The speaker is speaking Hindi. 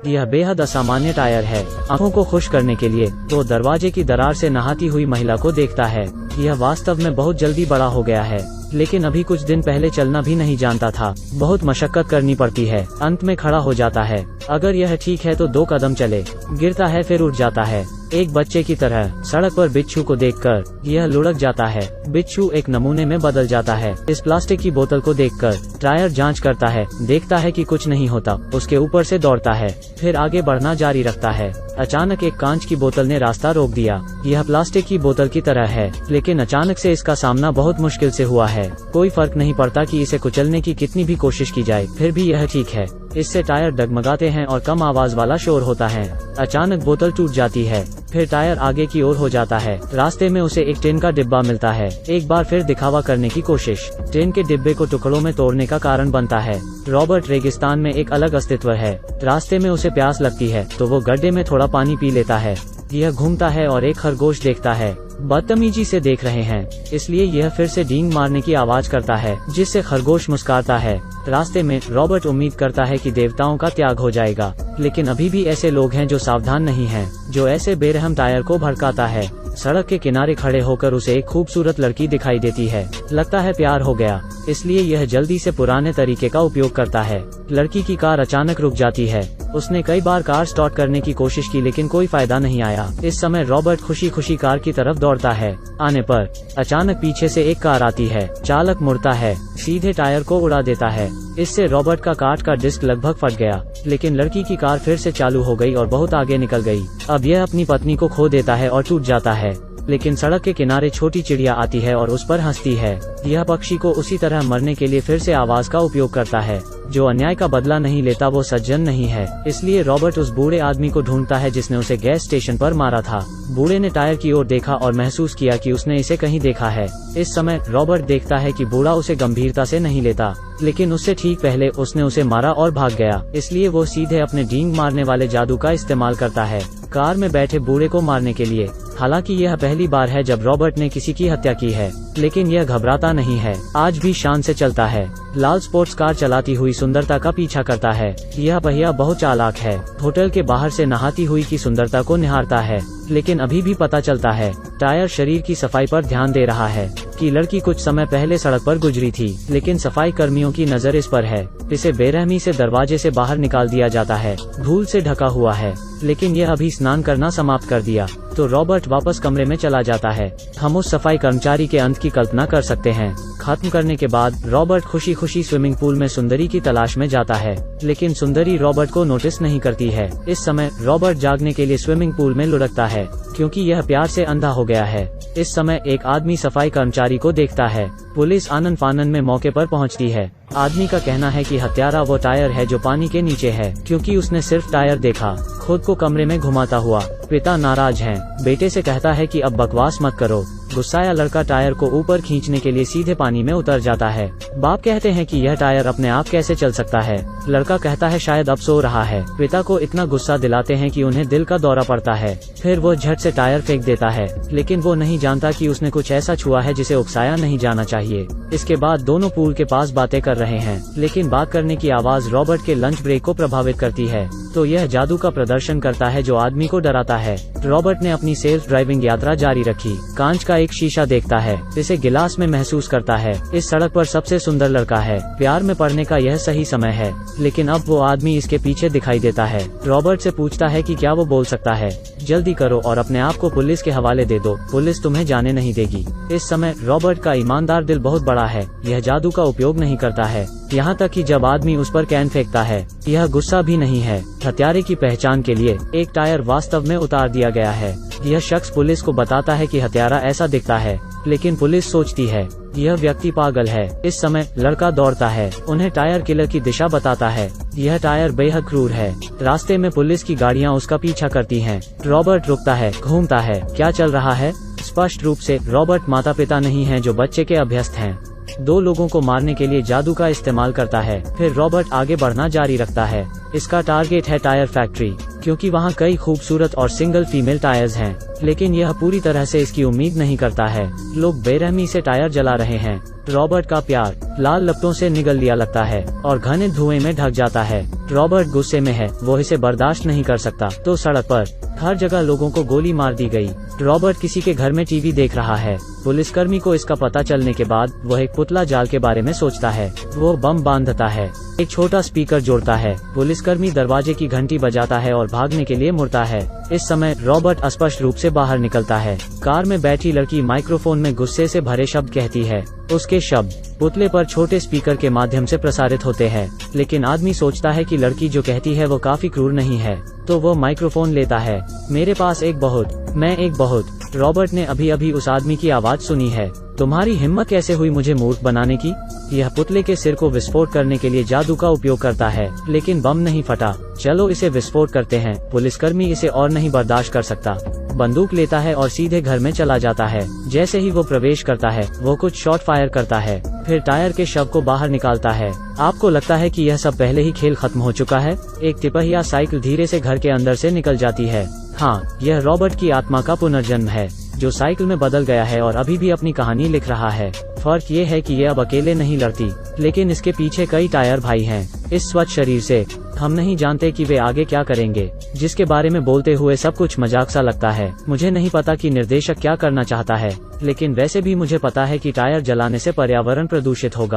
यह बेहद असामान्य टायर है। आंखों को खुश करने के लिए वो दरवाजे की दरार से नहाती हुई महिला को देखता है। यह वास्तव में बहुत जल्दी बड़ा हो गया है, लेकिन अभी कुछ दिन पहले चलना भी नहीं जानता था। बहुत मशक्कत करनी पड़ती है, अंत में खड़ा हो जाता है। अगर यह ठीक है तो 2 कदम चले, गिरता है फिर उठ जाता है। एक बच्चे की तरह सड़क पर बिच्छू को देखकर यह लुढ़क जाता है। बिच्छू एक नमूने में बदल जाता है। इस प्लास्टिक की बोतल को देखकर टायर जांच करता है, देखता है कि कुछ नहीं होता, उसके ऊपर से दौड़ता है, फिर आगे बढ़ना जारी रखता है। अचानक एक कांच की बोतल ने रास्ता रोक दिया। यह प्लास्टिक की बोतल की तरह है, लेकिन अचानक से इसका सामना बहुत मुश्किल से हुआ है। कोई फर्क नहीं पड़ता कि इसे कुचलने की कितनी भी कोशिश की जाए, फिर भी यह ठीक है। इससे टायर डगमगाते हैं और कम आवाज वाला शोर होता है। अचानक बोतल टूट जाती है, फिर टायर आगे की ओर हो जाता है। रास्ते में उसे एक टिन का डिब्बा मिलता है। एक बार फिर दिखावा करने की कोशिश टिन के डिब्बे को टुकड़ों में तोड़ने का कारण बनता है। रॉबर्ट रेगिस्तान में एक अलग अस्तित्व है। रास्ते में उसे प्यास लगती है तो वो गड्ढे में थोड़ा पानी पी लेता है। यह घूमता है और एक खरगोश देखता है। बदतमीजी से देख रहे हैं, इसलिए यह फिर से डींग मारने की आवाज करता है, जिससे खरगोश मुस्कुराता है। रास्ते में रॉबर्ट उम्मीद करता है कि देवताओं का त्याग हो जाएगा, लेकिन अभी भी ऐसे लोग हैं जो सावधान नहीं हैं, जो ऐसे बेरहम टायर को भड़काता है। सड़क के किनारे खड़े होकर उसे एक खूबसूरत लड़की दिखाई देती है। लगता है प्यार हो गया, इसलिए यह जल्दी से पुराने तरीके का उपयोग करता है। लड़की की कार अचानक रुक जाती है। उसने कई बार कार स्टार्ट करने की कोशिश की, लेकिन कोई फायदा नहीं आया। इस समय रॉबर्ट खुशी खुशी कार की तरफ दौड़ता है। आने पर अचानक पीछे से एक कार आती है। चालक मुड़ता है, सीधे टायर को उड़ा देता है। इससे रॉबर्ट का काट का डिस्क लगभग फट गया, लेकिन लड़की की कार फिर से चालू हो गई और बहुत आगे निकल गई। अब यह अपनी पत्नी को खो देता है और टूट जाता है, लेकिन सड़क के किनारे छोटी चिड़िया आती है और उस पर हंसती है। यह पक्षी को उसी तरह मरने के लिए फिर से आवाज का उपयोग करता है। जो अन्याय का बदला नहीं लेता वो सज्जन नहीं है। इसलिए रॉबर्ट उस बूढ़े आदमी को ढूंढता है जिसने उसे गैस स्टेशन पर मारा था। बूढ़े ने टायर की ओर देखा और महसूस किया कि उसने इसे कहीं देखा है। इस समय रॉबर्ट देखता है कि बूढ़ा उसे गंभीरता से नहीं लेता, लेकिन उससे ठीक पहले उसने उसे मारा और भाग गया। इसलिए वो सीधे अपने डींग मारने वाले जादू का इस्तेमाल करता है कार में बैठे बूढ़े को मारने के लिए। हालांकि यह पहली बार है जब रॉबर्ट ने किसी की हत्या की है, लेकिन यह घबराता नहीं है। आज भी शान से चलता है। लाल स्पोर्ट्स कार चलाती हुई सुंदरता का पीछा करता है। यह पहिया बहुत चालाक है। होटल के बाहर से नहाती हुई की सुंदरता को निहारता है, लेकिन अभी भी पता चलता है टायर शरीर की सफाई पर ध्यान दे रहा है कि लड़की कुछ समय पहले सड़क पर गुजरी थी, लेकिन सफाई कर्मियों की नजर इस पर है। इसे बेरहमी से दरवाजे से बाहर निकाल दिया जाता है। धूल से ढका हुआ है, लेकिन यह अभी स्नान करना समाप्त कर दिया तो रॉबर्ट वापस कमरे में चला जाता है। हम उस सफाई कर्मचारी के अंत की कल्पना कर सकते हैं। खत्म करने के बाद रॉबर्ट खुशी खुशी स्विमिंग पूल में सुंदरी की तलाश में जाता है, लेकिन सुंदरी रॉबर्ट को नोटिस नहीं करती है। इस समय रॉबर्ट जागने के लिए स्विमिंग पूल में लुढ़कता है, क्योंकि यह प्यार से अंधा हो गया है। इस समय एक आदमी सफाई कर्मचारी को देखता है। पुलिस आनन फानन में मौके पर पहुंचती है। आदमी का कहना है कि हत्यारा वो टायर है जो पानी के नीचे है, क्योंकि उसने सिर्फ टायर देखा। खुद को कमरे में घुमाता हुआ पिता नाराज हैं। बेटे से कहता है कि अब बकवास मत करो। गुस्साया लड़का टायर को ऊपर खींचने के लिए सीधे पानी में उतर जाता है। बाप कहते हैं कि यह टायर अपने आप कैसे चल सकता है। लड़का कहता है शायद अब सो रहा है। पिता को इतना गुस्सा दिलाते हैं कि उन्हें दिल का दौरा पड़ता है। फिर वो झट से टायर फेंक देता है, लेकिन वो नहीं जानता कि उसने कुछ ऐसा छुआ है जिसे उकसाया नहीं जाना चाहिए। इसके बाद दोनों पूल के पास बातें कर रहे हैं, लेकिन बात करने की आवाज रॉबर्ट के लंच ब्रेक को प्रभावित करती है, तो यह जादू का प्रदर्शन करता है जो आदमी को डराता है। रॉबर्ट ने अपनी सेल्फ ड्राइविंग यात्रा जारी रखी। कांच का एक शीशा देखता है, इसे गिलास में महसूस करता है। इस सड़क पर सबसे सुंदर लड़का है। प्यार में पड़ने का यह सही समय है, लेकिन अब वो आदमी इसके पीछे दिखाई देता है। रॉबर्ट से पूछता है कि क्या वो बोल सकता है। जल्दी करो और अपने आप को पुलिस के हवाले दे दो, पुलिस तुम्हें जाने नहीं देगी। इस समय रॉबर्ट का ईमानदार दिल बहुत बड़ा है। यह जादू का उपयोग नहीं करता है, यहाँ तक कि जब आदमी उस पर कैन फेंकता है। यह गुस्सा भी नहीं है। हत्यारे की पहचान के लिए एक टायर वास्तव में उतार दिया गया है। यह शख्स पुलिस को बताता है कि हत्यारा ऐसा दिखता है, लेकिन पुलिस सोचती है यह व्यक्ति पागल है। इस समय लड़का दौड़ता है, उन्हें टायर किलर की दिशा बताता है। यह टायर बेहद क्रूर है। रास्ते में पुलिस की गाड़ियां उसका पीछा करती हैं। रॉबर्ट रुकता है, घूमता है, क्या चल रहा है। स्पष्ट रूप से रॉबर्ट माता पिता नहीं है जो बच्चे के अभ्यस्त हैं। 2 लोगों को मारने के लिए जादू का इस्तेमाल करता है। फिर रॉबर्ट आगे बढ़ना जारी रखता है। इसका टारगेट है टायर फैक्ट्री, क्योंकि वहाँ कई खूबसूरत और सिंगल फीमेल टायर्स हैं। लेकिन यह पूरी तरह से इसकी उम्मीद नहीं करता है। लोग बेरहमी से टायर जला रहे हैं। रॉबर्ट का प्यार लाल लपटों से निगल लिया लगता है और घने धुएं में ढक जाता है। रॉबर्ट गुस्से में है, वो इसे बर्दाश्त नहीं कर सकता। तो सड़क पर हर जगह लोगों को गोली मार दी गई। रॉबर्ट किसी के घर में टीवी देख रहा है। पुलिसकर्मी को इसका पता चलने के बाद वह एक पुतला जाल के बारे में सोचता है। वो बम बांधता है, एक छोटा स्पीकर जोड़ता है। पुलिसकर्मी दरवाजे की घंटी बजाता है और भागने के लिए मुड़ता है। इस समय रॉबर्ट स्पष्ट रूप से बाहर निकलता है। कार में बैठी लड़की माइक्रोफोन में गुस्से से भरे शब्द कहती है। उसके शब्द पुतले पर छोटे स्पीकर के माध्यम से प्रसारित होते हैं। लेकिन आदमी सोचता है कि लड़की जो कहती है वो काफी क्रूर नहीं है, तो वो माइक्रोफोन लेता है। मेरे पास एक बहुत, मैं एक बहुत। रॉबर्ट ने अभी अभी उस आदमी की आवाज सुनी है। तुम्हारी हिम्मत कैसे हुई मुझे मूर्ख बनाने की? यह पुतले के सिर को विस्फोट करने के लिए जादू का उपयोग करता है, लेकिन बम नहीं फटा। चलो इसे विस्फोट करते हैं। पुलिसकर्मी इसे और नहीं बर्दाश्त कर सकता। बंदूक लेता है और सीधे घर में चला जाता है। जैसे ही वो प्रवेश करता है, वो कुछ शॉट फायर करता है, फिर टायर के शव को बाहर निकालता है। आपको लगता है कि यह सब पहले ही खेल खत्म हो चुका है? एक तिपहिया साइकिल धीरे से घर के अंदर से निकल जाती है। हाँ, यह रॉबर्ट की आत्मा का पुनर्जन्म है, जो साइकिल में बदल गया है और अभी भी अपनी कहानी लिख रहा है। फर्क ये है कि ये अब अकेले नहीं लड़ती, लेकिन इसके पीछे कई टायर भाई हैं। इस स्वच्छ शरीर से हम नहीं जानते कि वे आगे क्या करेंगे, जिसके बारे में बोलते हुए सब कुछ मजाक सा लगता है। मुझे नहीं पता कि निर्देशक क्या करना चाहता है, लेकिन वैसे भी मुझे पता है कि टायर जलाने से पर्यावरण प्रदूषित होगा।